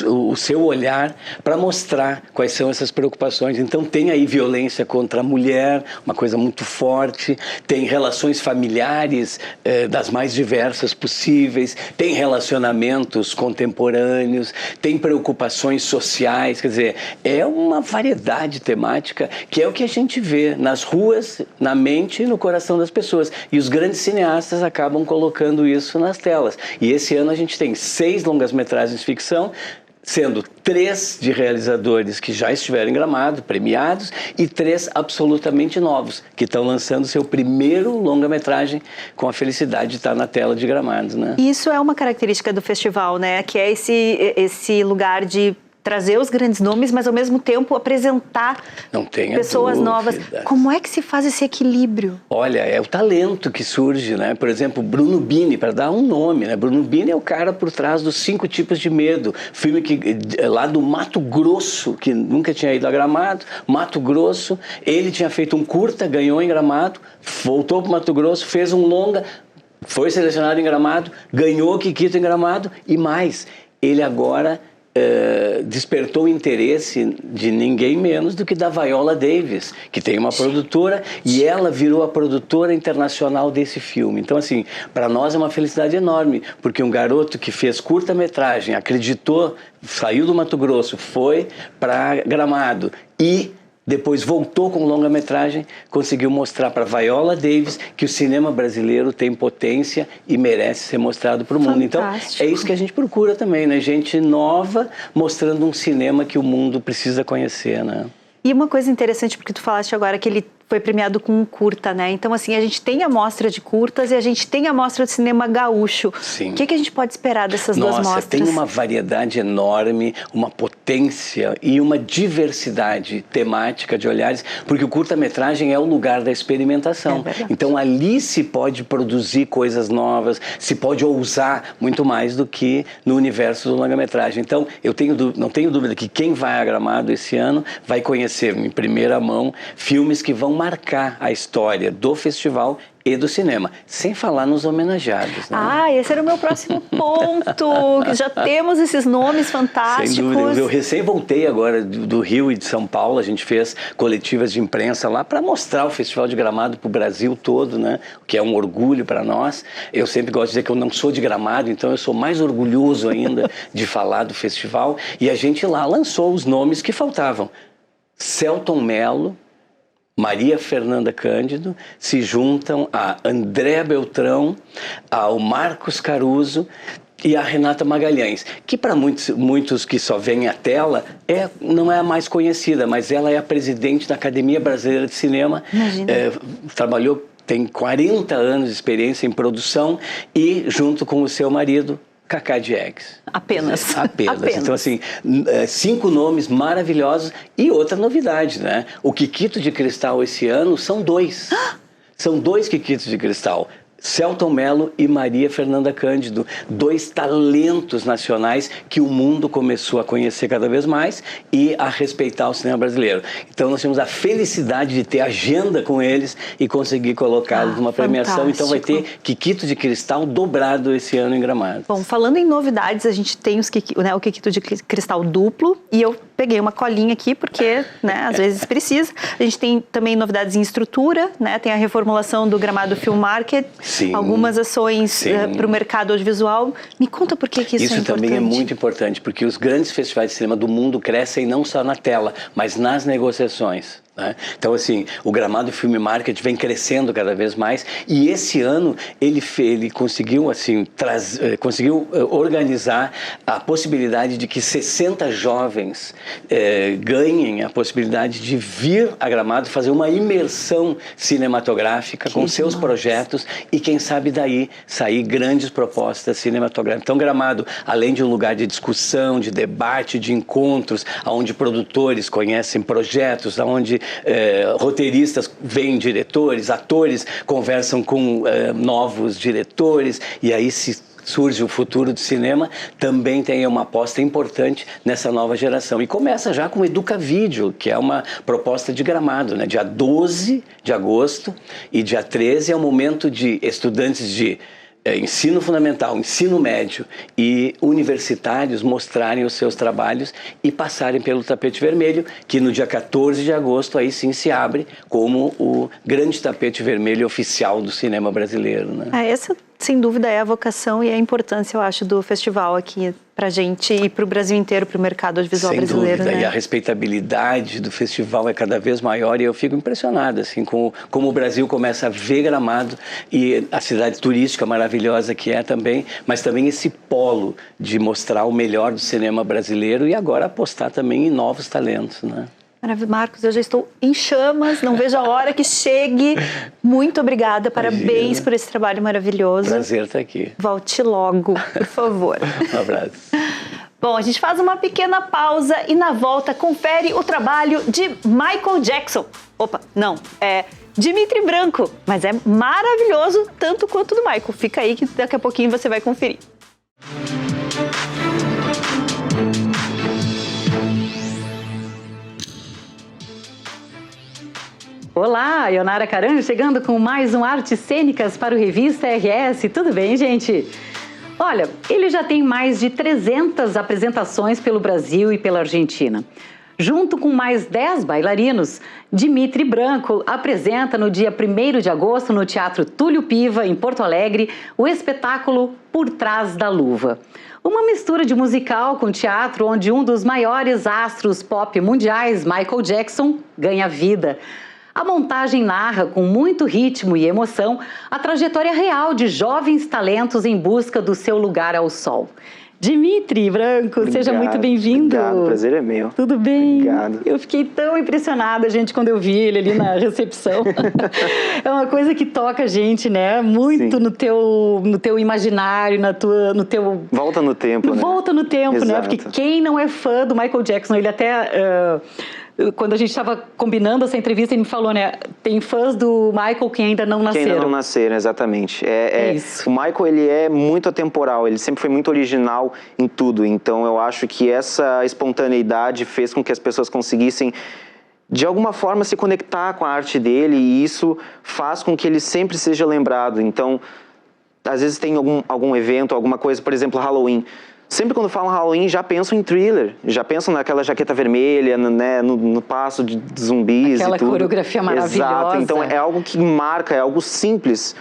o seu olhar para mostrar quais são essas preocupações. Então tem aí violência contra a mulher, uma coisa muito forte, tem relações familiares das mais diversas possíveis, tem relacionamentos contemporâneos, tem preocupações sociais, quer dizer, é uma variedade temática que é o que a gente vê nas ruas, na mente e no coração das pessoas. E os grandes cineastas acabam colocando isso nas telas. E esse ano a gente tem 6 longas-metragens de ficção, sendo 3 de realizadores que já estiveram em Gramado, premiados, e 3 absolutamente novos, que estão lançando seu primeiro longa-metragem com a felicidade de estar na tela de Gramado, né? Isso é uma característica do festival, né? Que é esse lugar de trazer os grandes nomes, mas ao mesmo tempo apresentar pessoas novas. Como é que se faz esse equilíbrio? Olha, é o talento que surge, né? Por exemplo, Bruno Bini, para dar um nome, né? Bruno Bini é o cara por trás dos 5 Tipos de Medo, filme que lá do Mato Grosso, que nunca tinha ido a Gramado, Mato Grosso, ele tinha feito um curta, ganhou em Gramado, voltou para o Mato Grosso, fez um longa, foi selecionado em Gramado, ganhou Kikito em Gramado e mais, ele agora despertou o interesse de ninguém menos do que da Viola Davis, que tem uma produtora, e ela virou a produtora internacional desse filme. Então, assim, para nós é uma felicidade enorme, porque um garoto que fez curta-metragem, acreditou, saiu do Mato Grosso, foi para Gramado e depois voltou com longa-metragem, conseguiu mostrar para Viola Davis que o cinema brasileiro tem potência e merece ser mostrado para o mundo. Então, é isso que a gente procura também, né? Gente nova mostrando um cinema que o mundo precisa conhecer, né? E uma coisa interessante, porque tu falaste agora que ele foi premiado com um curta, né? Então, assim, a gente tem a mostra de curtas e a gente tem a mostra de cinema gaúcho. Sim. O que a gente pode esperar dessas duas mostras? Nossa, tem uma variedade enorme, uma potência e uma diversidade temática de olhares, porque o curta-metragem é o lugar da experimentação. Então, ali se pode produzir coisas novas, se pode ousar muito mais do que no universo do longa-metragem. Então, não tenho dúvida que quem vai a Gramado esse ano vai conhecer em primeira mão filmes que vão marcar a história do festival e do cinema, sem falar nos homenageados. Né? Esse era o meu próximo ponto, que já temos esses nomes fantásticos. Sem dúvida. Eu recém voltei agora do Rio e de São Paulo, a gente fez coletivas de imprensa lá para mostrar o Festival de Gramado para o Brasil todo, né? O que é um orgulho para nós. Eu sempre gosto de dizer que eu não sou de Gramado, então eu sou mais orgulhoso ainda de falar do festival. E a gente lá lançou os nomes que faltavam. Selton Mello, Maria Fernanda Cândido se juntam a André Beltrão, ao Marcos Caruso e a Renata Magalhães, que para muitos que só veem a tela, não é a mais conhecida, mas ela é a presidente da Academia Brasileira de Cinema, tem 40 anos de experiência em produção e junto com o seu marido, Cacá Diegues. Apenas. Então, assim, 5 nomes maravilhosos e outra novidade, né? O Quiquito de Cristal esse ano são 2. São 2 Quiquitos de Cristal. Selton Mello e Maria Fernanda Cândido, 2 talentos nacionais que o mundo começou a conhecer cada vez mais e a respeitar o cinema brasileiro. Então nós temos a felicidade de ter agenda com eles e conseguir colocá-los numa premiação. Então vai ter Quiquito de Cristal dobrado esse ano em Gramado. Bom, falando em novidades, a gente tem o Quiquito de Cristal duplo e eu peguei uma colinha aqui porque, né, às vezes precisa. A gente tem também novidades em estrutura, né? Tem a reformulação do Gramado Film Market. Sim, algumas ações para o mercado audiovisual. Me conta por que isso é importante. Isso também é muito importante, porque os grandes festivais de cinema do mundo crescem não só na tela, mas nas negociações. Né? Então, assim, o Gramado Film Market vem crescendo cada vez mais e esse ano ele conseguiu, assim, conseguiu organizar a possibilidade de que 60 jovens ganhem a possibilidade de vir a Gramado fazer uma imersão cinematográfica com seus projetos e quem sabe daí sair grandes propostas cinematográficas. Então, Gramado, além de um lugar de discussão, de debate, de encontros, onde produtores conhecem projetos, onde roteiristas veem diretores, atores conversam com novos diretores e aí surge o futuro do cinema, também tem uma aposta importante nessa nova geração. E começa já com o Educavídeo, que é uma proposta de Gramado, né? Dia 12 de agosto e dia 13 é o momento de estudantes de ensino fundamental, ensino médio e universitários mostrarem os seus trabalhos e passarem pelo tapete vermelho, que no dia 14 de agosto aí sim se abre como o grande tapete vermelho oficial do cinema brasileiro, né? Essa, sem dúvida, é a vocação e a importância, eu acho, do festival aqui pra gente e pro Brasil inteiro, pro mercado audiovisual brasileiro. Sem dúvida, né? E a respeitabilidade do festival é cada vez maior e eu fico impressionado, assim, como o Brasil começa a ver Gramado e a cidade turística maravilhosa que é também, mas também esse polo de mostrar o melhor do cinema brasileiro e agora apostar também em novos talentos, né? Marcos, eu já estou em chamas, não vejo a hora que chegue. Muito obrigada, parabéns por esse trabalho maravilhoso. Prazer estar aqui. Volte logo, por favor. Um abraço. Bom, a gente faz uma pequena pausa e na volta confere o trabalho de Michael Jackson. Opa, não, é Dimitri Branco, mas é maravilhoso tanto quanto o do Michael. Fica aí que daqui a pouquinho você vai conferir. Olá, Ionara Caranjo chegando com mais um Artes Cênicas para o Revista RS. Tudo bem, gente? Olha, ele já tem mais de 300 apresentações pelo Brasil e pela Argentina. Junto com mais 10 bailarinos, Dimitri Branco apresenta no dia 1º de agosto no Teatro Túlio Piva, em Porto Alegre, o espetáculo Por Trás da Luva. Uma mistura de musical com teatro onde um dos maiores astros pop mundiais, Michael Jackson, ganha vida. A montagem narra, com muito ritmo e emoção, a trajetória real de jovens talentos em busca do seu lugar ao sol. Dimitri Branco, seja muito bem-vindo. Obrigado, o prazer é meu. Tudo bem? Obrigado. Eu fiquei tão impressionada, gente, quando eu vi ele ali na recepção. É uma coisa que toca a gente, né? Muito no teu imaginário, no teu... Volta no tempo, né? Volta no tempo, Exato. né? Porque quem não é fã do Michael Jackson, ele até... quando a gente estava combinando essa entrevista, ele me falou, né? Tem fãs do Michael que ainda não nasceram. Que ainda não nasceram, exatamente. Isso. O Michael, ele é muito atemporal, ele sempre foi muito original em tudo. Então, eu acho que essa espontaneidade fez com que as pessoas conseguissem, de alguma forma, se conectar com a arte dele, e isso faz com que ele sempre seja lembrado. Então, às vezes tem algum evento, alguma coisa, por exemplo, Halloween. Sempre quando falam Halloween, já pensam em Thriller, já pensam naquela jaqueta vermelha, né, no passo de zumbis aquela e tudo. Coreografia maravilhosa. Exato, então é algo que marca, é algo simples,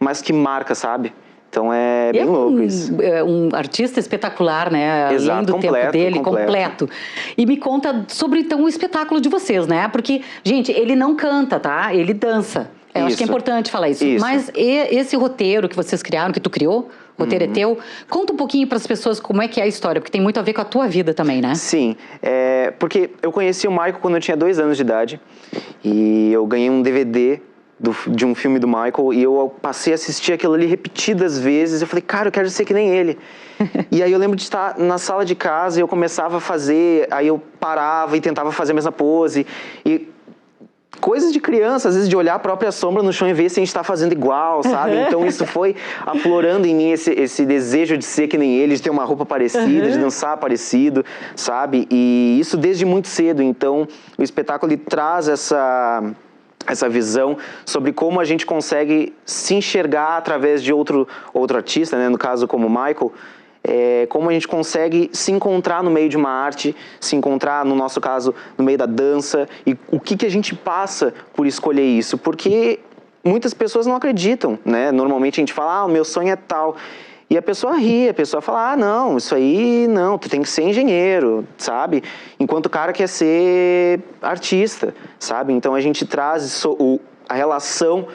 mas que marca, sabe? Então é bem louco isso. É um artista espetacular, né? Exato, além do completo, tempo dele, completo. E me conta sobre, então, o espetáculo de vocês, né? Porque, gente, ele não canta, tá? Ele dança. Eu acho que é importante falar isso. Mas esse roteiro que vocês criaram, que tu criou, o roteiro é teu, conta um pouquinho para as pessoas como é que é a história, porque tem muito a ver com a tua vida também, né? Sim, porque eu conheci o Michael quando eu tinha 2 anos de idade e eu ganhei um DVD de um filme do Michael e eu passei a assistir aquilo ali repetidas vezes. Eu falei, cara, eu quero ser que nem ele. E aí eu lembro de estar na sala de casa e eu começava a fazer, aí eu parava e tentava fazer a mesma pose e... coisas de criança, às vezes de olhar a própria sombra no chão e ver se a gente está fazendo igual, sabe? Então isso foi aflorando em mim esse desejo de ser que nem ele, de ter uma roupa parecida, de dançar parecido, sabe? E isso desde muito cedo. Então o espetáculo ele traz essa visão sobre como a gente consegue se enxergar através de outro artista, né? No caso como o Michael, como a gente consegue se encontrar no meio de uma arte, se encontrar, no nosso caso, no meio da dança, e o que a gente passa por escolher isso, porque muitas pessoas não acreditam, né? Normalmente a gente fala, o meu sonho é tal, e a pessoa ri, a pessoa fala, não, isso aí não, tu tem que ser engenheiro, sabe? Enquanto o cara quer ser artista, sabe? Então a gente traz a relação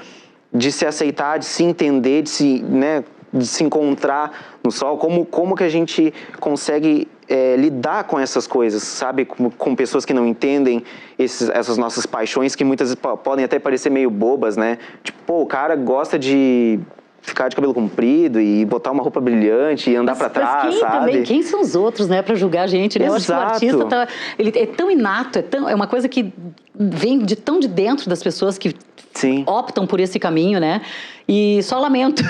de se aceitar, de se entender, de se encontrar no sol, como que a gente consegue lidar com essas coisas, sabe? Com pessoas que não entendem essas nossas paixões, que muitas vezes podem até parecer meio bobas, né? Tipo, o cara gosta de ficar de cabelo comprido e botar uma roupa brilhante e andar pra trás, mas sabe? Quem são os outros, né, pra julgar a gente, né? Eu acho que o artista ele é tão inato, é uma coisa que vem tão de dentro das pessoas que optam por esse caminho, né? E só lamento.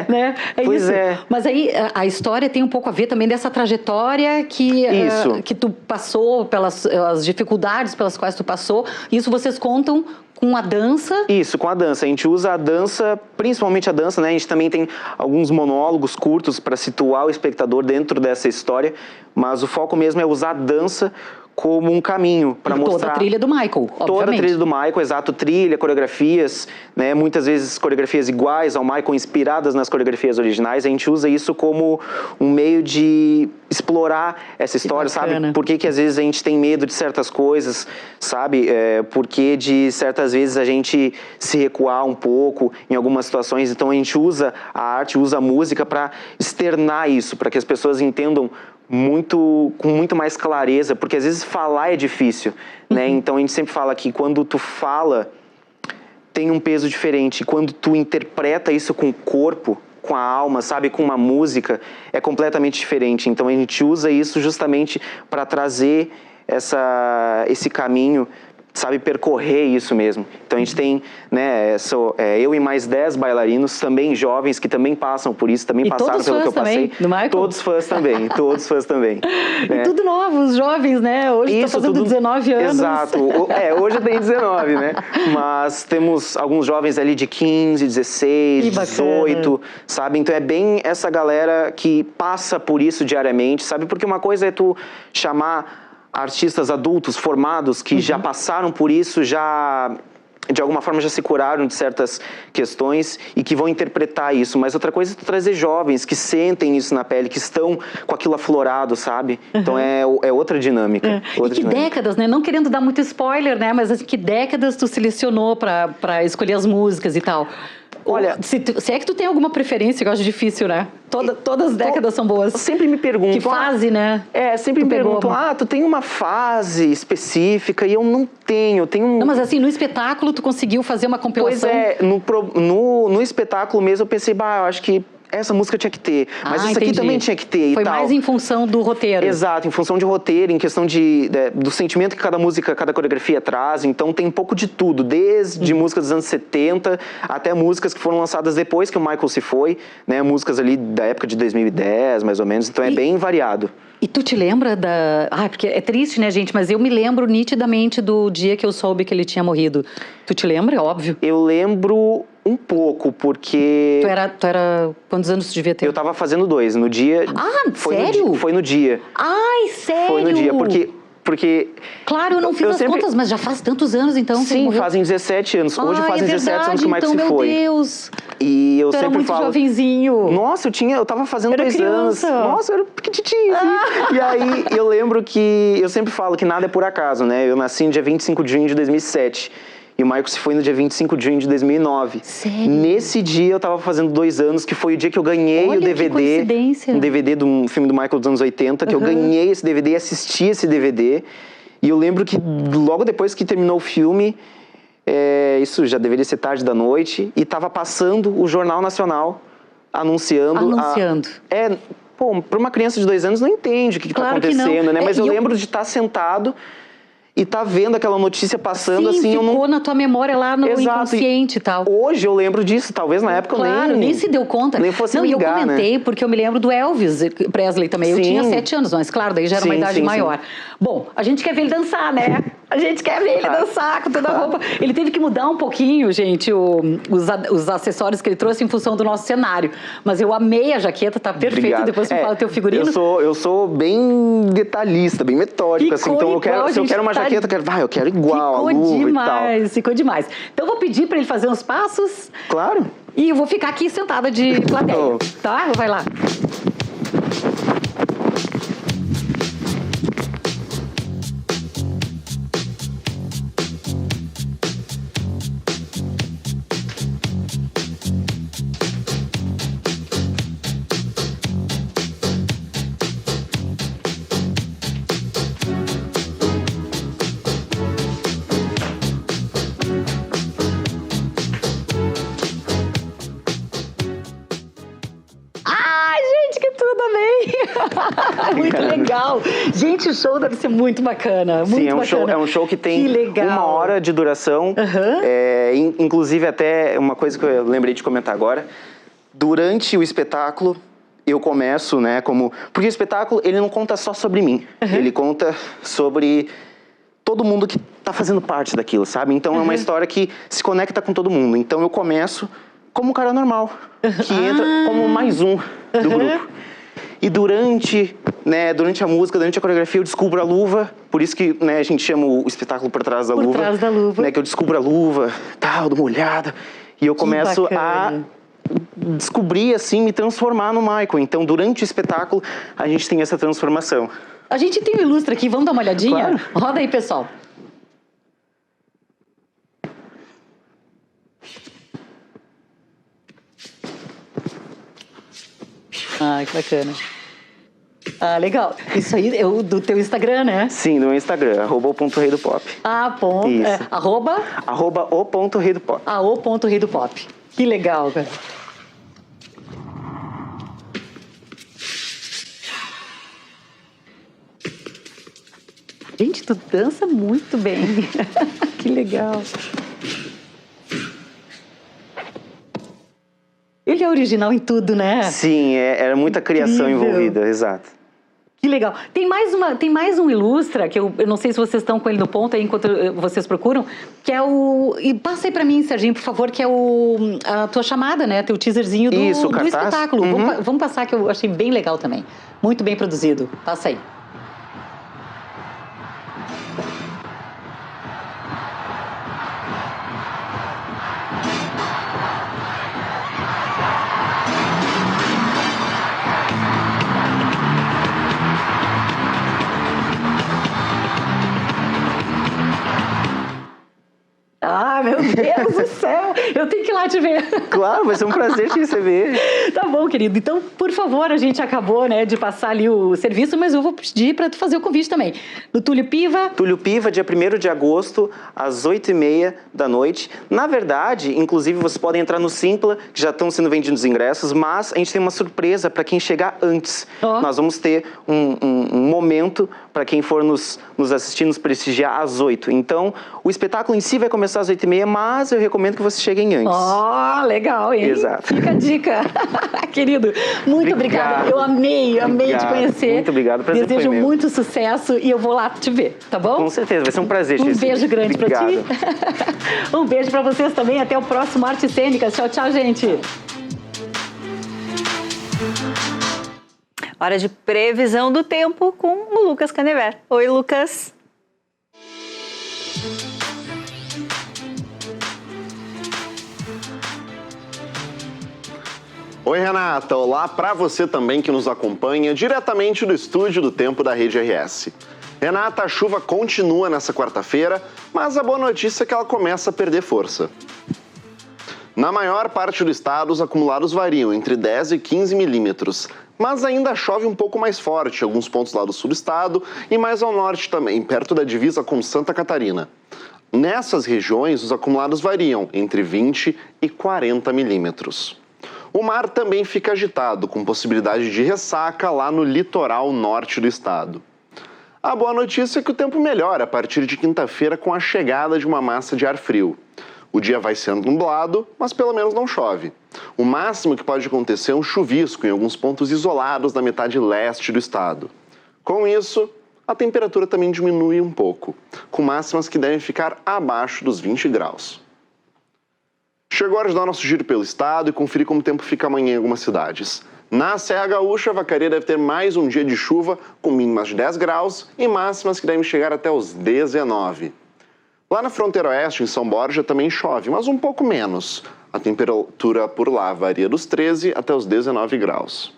Né? Pois isso. é. Mas aí a história tem um pouco a ver também dessa trajetória que tu passou, pelas as dificuldades pelas quais tu passou. Isso vocês contam com a dança? Isso, com a dança. A gente usa a dança, principalmente a dança, né? A gente também tem alguns monólogos curtos para situar o espectador dentro dessa história, mas o foco mesmo é usar a dança como um caminho para mostrar... Toda a trilha do Michael, obviamente. Toda a trilha do Michael, exato. Trilha, coreografias, né? Muitas vezes coreografias iguais ao Michael, inspiradas nas coreografias originais. A gente usa isso como um meio de explorar essa história, sabe? Por que às vezes a gente tem medo de certas coisas, sabe? Por que de certas vezes a gente se recuar um pouco em algumas situações. Então a gente usa a arte, usa a música para externar isso, para que as pessoas entendam com muito mais clareza, porque às vezes falar é difícil, né? Então a gente sempre fala que quando tu fala, tem um peso diferente. Quando tu interpreta isso com o corpo, com a alma, sabe? Com uma música, é completamente diferente. Então a gente usa isso justamente para trazer esse caminho, sabe? Percorrer isso mesmo. Então a gente tem, né? Eu e mais 10 bailarinos, também jovens, que também passam por isso, também passaram pelo que eu passei. Do Michael? Todos fãs também, todos fãs também. E tudo novos, jovens, né? Hoje está fazendo 19 anos. Exato. Hoje tem 19, né? Mas temos alguns jovens ali de 15, 16, 18, sabe? Então é bem essa galera que passa por isso diariamente, sabe? Porque uma coisa é tu chamar artistas adultos, formados, que já passaram por isso, de alguma forma já se curaram de certas questões e que vão interpretar isso. Mas outra coisa é tu trazer jovens que sentem isso na pele, que estão com aquilo aflorado, sabe? Então é outra dinâmica. Décadas, né? Não querendo dar muito spoiler, né? Mas assim, que décadas tu selecionou para escolher as músicas e tal? Olha, se é que tu tem alguma preferência, que eu acho difícil, né? Todas as décadas são boas. Sempre me perguntam. Que fase, né? Sempre me perguntam, tu tem uma fase específica e eu não tenho. Não, mas assim, no espetáculo tu conseguiu fazer uma compilação? Pois no espetáculo mesmo eu pensei, eu acho que essa música tinha que ter, mas isso aqui também tinha que ter. Foi mais em função do roteiro. Exato, em função de roteiro, em questão do sentimento que cada música, cada coreografia traz. Então tem um pouco de tudo, desde músicas dos anos 70 até músicas que foram lançadas depois que o Michael se foi, né? Músicas ali da época de 2010, mais ou menos. Então é bem variado. E tu te lembra da... porque é triste, né, gente? Mas eu me lembro nitidamente do dia que eu soube que ele tinha morrido. Tu te lembra? É óbvio. Eu lembro um pouco, porque... Tu era... Quantos anos tu devia ter? Eu tava fazendo 2, no dia... Sério? Foi no dia. Ai, sério? Foi no dia, porque... Claro, eu não fiz as contas, mas já faz tantos anos, então. Sim, fazem 17 anos. Hoje fazem 17 anos que o Michael se foi. Meu Deus. E eu sempre era muito jovenzinho. Nossa, eu tava fazendo 2 anos. Nossa, eu era pequititinho. E aí, eu lembro que... Eu sempre falo que nada é por acaso, né? Eu nasci no dia 25 de junho de 2007. E o Michael se foi no dia 25 de junho de 2009. Sério? Nesse dia eu tava fazendo 2 anos, que foi o dia que eu ganhei o DVD. Que coincidência. Um DVD de um filme do Michael dos anos 80, que eu ganhei esse DVD e assisti esse DVD. E eu lembro que logo depois que terminou o filme, isso já deveria ser tarde da noite, e tava passando o Jornal Nacional anunciando. Para uma criança de 2 anos não entende o que tá acontecendo, né? Mas eu lembro de estar sentado e tá vendo aquela notícia passando. Sim, assim, ficou na tua memória lá no inconsciente e tal. Hoje eu lembro disso, talvez na época eu nem se deu conta. Nem fosse não, ligar, eu comentei, porque eu me lembro do Elvis Presley também. Eu tinha 7 anos, mas claro, daí já era uma idade maior. Bom, a gente quer ver ele dançar, né? A gente quer ver ele dançar com toda a roupa. Ele teve que mudar um pouquinho, gente, os acessórios que ele trouxe em função do nosso cenário. Mas eu amei a jaqueta, tá perfeito. Obrigado. Depois tu fala o teu figurino. Eu sou bem detalhista, bem metódico, assim. Então se eu quero uma jaqueta, eu quero igual, a luva e tal. Ficou demais. Então eu vou pedir pra ele fazer uns passos. Claro. E eu vou ficar aqui sentada de plateia, tá? Vai lá. Muito legal. Gente, o show deve ser muito bacana. Muito bacana. É um show que tem 1 hora de duração. Inclusive, até uma coisa que eu lembrei de comentar agora. Durante o espetáculo, eu começo, né, porque o espetáculo, ele não conta só sobre mim. Ele conta sobre todo mundo que tá fazendo parte daquilo, sabe? Então, é uma história que se conecta com todo mundo. Então, eu começo como um cara normal, que entra como mais um do grupo. E durante a música, durante a coreografia, eu descubro a luva. Por isso que, né, a gente chama o espetáculo Por Trás da Luva. Por Trás da Luva. Né, que eu descubro a luva, dou uma olhada. E eu começo a descobrir, assim, me transformar no Michael. Então, durante o espetáculo, a gente tem essa transformação. A gente tem um ilustre aqui, vamos dar uma olhadinha? Claro. Roda aí, pessoal. Que bacana. Legal. Isso aí é do teu Instagram, né? Sim, do meu Instagram, @o.reidopop. Isso. @o.reidopop. o.reidopop. Que legal, cara. Gente, tu dança muito bem. Que legal. Ele é original em tudo, né? Sim, era muita criação envolvida, exato. Que legal. Tem mais um ilustra, que eu não sei se vocês estão com ele no ponto aí, enquanto vocês procuram, que é o... E passa aí pra mim, Serginho, por favor, que é a tua chamada, né? Teu teaserzinho do espetáculo. Vamos passar, que eu achei bem legal também. Muito bem produzido. Passa aí. meu Deus do céu! Eu tenho que ir lá te ver. Claro, vai ser um prazer te receber. Tá bom, querido. Então, por favor, a gente acabou, né, de passar ali o serviço, mas eu vou pedir para tu fazer o convite também. No Túlio Piva. Túlio Piva, dia 1º de agosto, às 8h30 da noite. Na verdade, inclusive, vocês podem entrar no Simpla, que já estão sendo vendidos os ingressos, mas a gente tem uma surpresa para quem chegar antes. Nós vamos ter um momento para quem for nos assistir, nos prestigiar às 8h. Então, o espetáculo em si vai começar às 8h30, mas eu recomendo que vocês cheguem antes. Legal, hein? Exato. Fica a dica. Querido, muito obrigada. Eu amei te conhecer. Muito obrigado, prazer foi Desejo meu. muito sucesso e eu vou lá te ver, tá bom? Com certeza, vai ser um prazer te Um receber. beijo grande pra ti. Obrigado. Um beijo pra vocês também. Até o próximo Artes Cênicas. Tchau, tchau, gente. Hora de previsão do tempo com o Lucas Canever. Oi, Lucas. Oi, Renata. Olá para você também que nos acompanha diretamente do estúdio do Tempo da Rede RS. Renata, a chuva continua nessa quarta-feira, mas a boa notícia é que ela começa a perder força. Na maior parte do estado, os acumulados variam entre 10 e 15 milímetros, mas ainda chove um pouco mais forte em alguns pontos lá do sul do estado e mais ao norte também, perto da divisa com Santa Catarina. Nessas regiões, os acumulados variam entre 20 e 40 milímetros. O mar também fica agitado, com possibilidade de ressaca lá no litoral norte do estado. A boa notícia é que o tempo melhora a partir de quinta-feira com a chegada de uma massa de ar frio. O dia vai sendo nublado, mas pelo menos não chove. O máximo que pode acontecer é um chuvisco em alguns pontos isolados da metade leste do estado. Com isso, a temperatura também diminui um pouco, com máximas que devem ficar abaixo dos 20 graus. Chegou a hora de dar nosso giro pelo estado e conferir como o tempo fica amanhã em algumas cidades. Na Serra Gaúcha, a Vacaria deve ter mais um dia de chuva, com mínimas de 10 graus e máximas que devem chegar até os 19. Lá na fronteira oeste, em São Borja, também chove, mas um pouco menos. A temperatura por lá varia dos 13 até os 19 graus.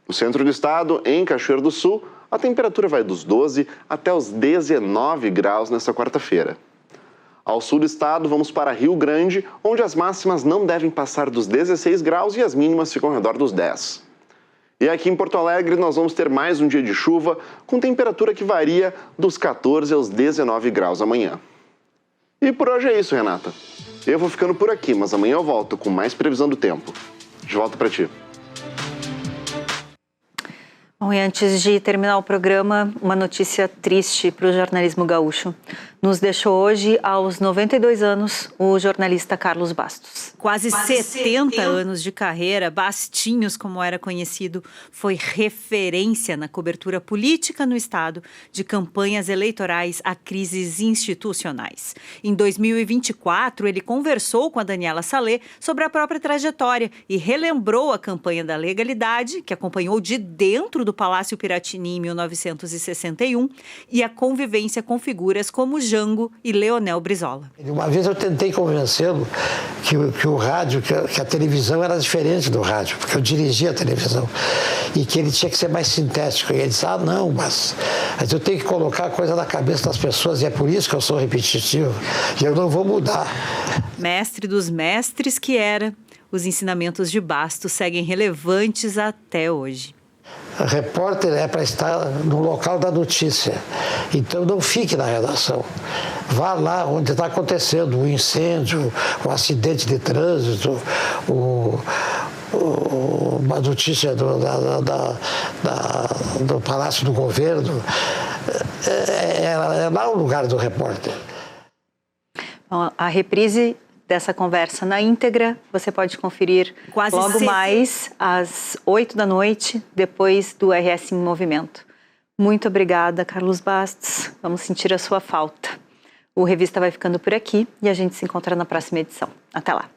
No centro do estado, em Cachoeiro do Sul, a temperatura vai dos 12 até os 19 graus nesta quarta-feira. Ao sul do estado, vamos para Rio Grande, onde as máximas não devem passar dos 16 graus e as mínimas ficam ao redor dos 10. E aqui em Porto Alegre, nós vamos ter mais um dia de chuva, com temperatura que varia dos 14 aos 19 graus amanhã. E por hoje é isso, Renata. Eu vou ficando por aqui, mas amanhã eu volto com mais previsão do tempo. De volta para ti. Bom, e antes de terminar o programa, uma notícia triste para o jornalismo gaúcho. Nos deixou hoje, aos 92 anos, o jornalista Carlos Bastos. Quase 70 anos de carreira, Bastinhos, como era conhecido, foi referência na cobertura política no estado, de campanhas eleitorais a crises institucionais. Em 2024, ele conversou com a Daniela Salé sobre a própria trajetória e relembrou a campanha da legalidade, que acompanhou de dentro do Palácio Piratini em 1961, e a convivência com figuras como Jango e Leonel Brizola. Uma vez eu tentei convencê-lo que o rádio, que a televisão era diferente do rádio, porque eu dirigia a televisão, e que ele tinha que ser mais sintético. E ele disse, não, mas eu tenho que colocar a coisa na cabeça das pessoas, e é por isso que eu sou repetitivo, e eu não vou mudar. Mestre dos mestres que era, os ensinamentos de Bastos seguem relevantes até hoje. O repórter é para estar no local da notícia, então não fique na redação. Vá lá onde está acontecendo o incêndio, o acidente de trânsito, uma notícia do Palácio do Governo. É lá o lugar do repórter. Bom, a reprise dessa conversa na íntegra, você pode conferir logo mais às 8 da noite, depois do RS em Movimento. Muito obrigada, Carlos Bastos. Vamos sentir a sua falta. O Revista vai ficando por aqui e a gente se encontra na próxima edição. Até lá.